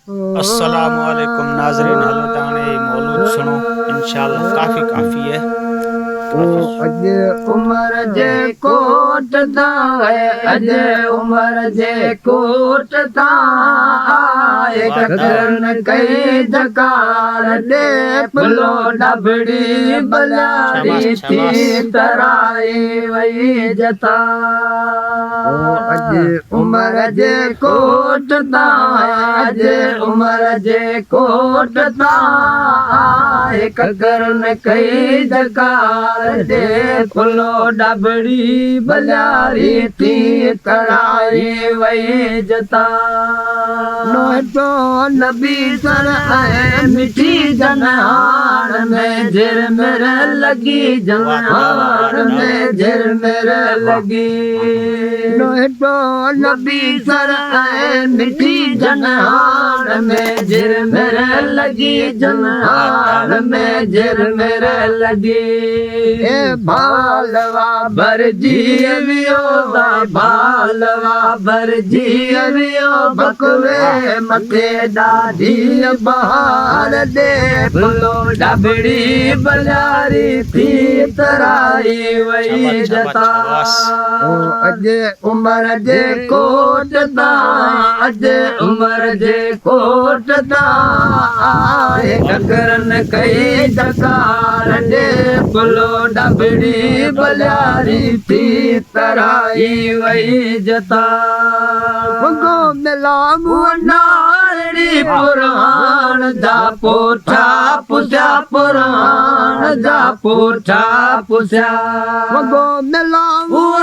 अस्सलामुअलैकुम नाज़रीन, हलो ताणे मौलूद सुनो इंशाअल्लाह काफ़ी है। अज उमर जे कोट दा है, अज उमर जे कोट दा आए ककरन कई जकार दे फुलो डबड़ी बलारी थी तराई वही जता। अज उमर जे कोट दा है, अज उमर जे कोट दा आए ककरन कई जकार दे फुलो डबड़ी बलारी थी तराई वही जता। तो नबी सर आए मिठी जनहार में झिर मेरे लगी, जनहार में झिर मेरे लगी। तो नबी सर आए मिठी जनहार में झिर मेरे लगी, जनहार में झिर मेरे लगी। बालवा भरजी वियो बालवा भरजी वियो बकवे मथे ॾाढी बहार दे फुलो डबड़ी बलारी थी तराई वही जता। अज उमर जे कोट दा, अज उमर जे कोट दा आए ककरन कई जकार दे फुलो डबड़ी बलारी थी तराई वही जता। गो मिला नारड़ी पुराण जा पोठा पुछा, पुराण जा पोठा पुछा। गो मिला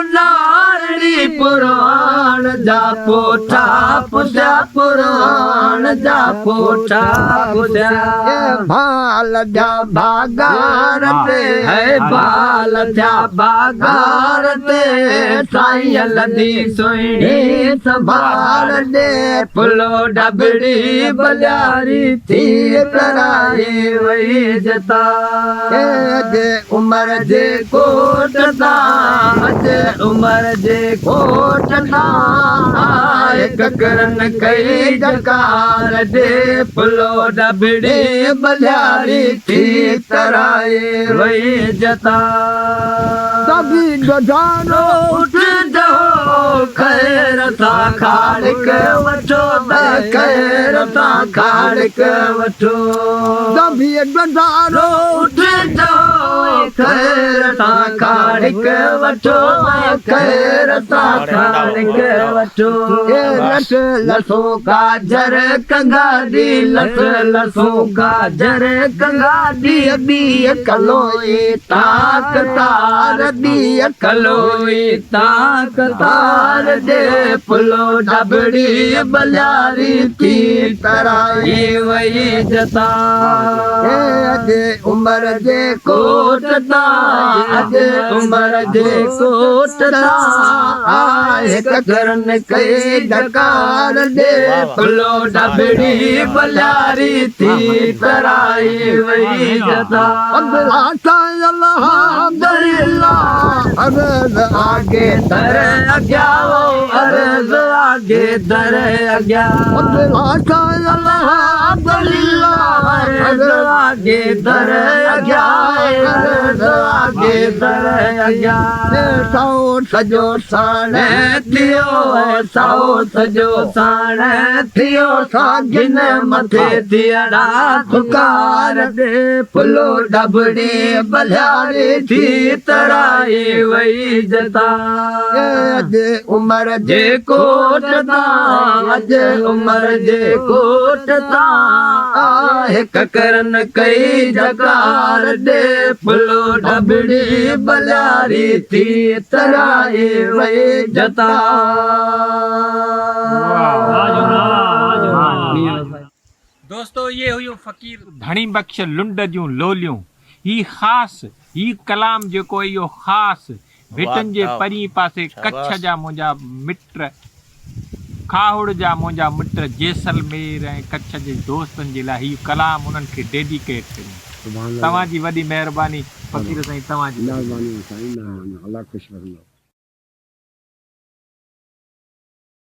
नारड़ी पुराण जा पोठा पुछा, पुराण जा पोठा पुछा। भाल जा भागार है, बाल जा बागार दे साईं लदी सुहिणी संभाल दे फुलो डबड़ी बलारी थी तराई वही जता। अज उमर जे कोट दा, अज उमर जे कोट दा आए ककरन कई जकार दे फुलो डबड़ी बलारी थी तराई वही जता। सभी गजानो उठ जाओ खैर था खाड़क वठो, खैर था खाड़क वठो। सभी गजानो उठ जाओ खैर था खाड़क वठो, खैर था खाड़क वठो। लस लसो गाजर कंगादी, लस लसो गाजर कंगादी बी कलोई ताक तार दी कलोई ताक तार दे फुलो डबड़ी बलारी थी तराई वही जता। अज उमर जे कोट दा, अज उमर जे कोट दा आए ककरन कई जकार दे फुलो डबड़ी बलारी थी तराई वही जता। अर्ज आगे दर अग्याओ, अर्ज आगे दर अग्याओ। अर्ज आगे दर अग्याओ, अर्ज आगे दर अग्याओ। सौ सजो साण थियो, सौ सजो साण थियो, सागिन मथे थियड़ा पुकार दे फुलो डबड़ी बलारी थी तराई वही जता। अज उमर जे कोट दा, अज उमर जे कोट दा आए ककरन कई जकार दे फुलो डबड़ी बलारी थी तराई वही जता। दोस्तों, ये हुई फ़कीर धणी बख्श लुंड जूं लोलियूं। ही ख़ासि ही कलाम जेको इहो ख़ासि भिटनि जे परी पासे कच्छ जा मुंहिंजा मिट, खाहुड़ जा मुंहिंजा मिट जैसलमेर ऐं कच्छ जे दोस्तनि जे लाइ हीउ कलाम उन्हनि खे डेडिकेट कयूं। तव्हांजी वॾी महिरबानी फ़कीर साईं, तव्हांजी महिरबानी साईं, अलाह ख़ुशि रखंदो।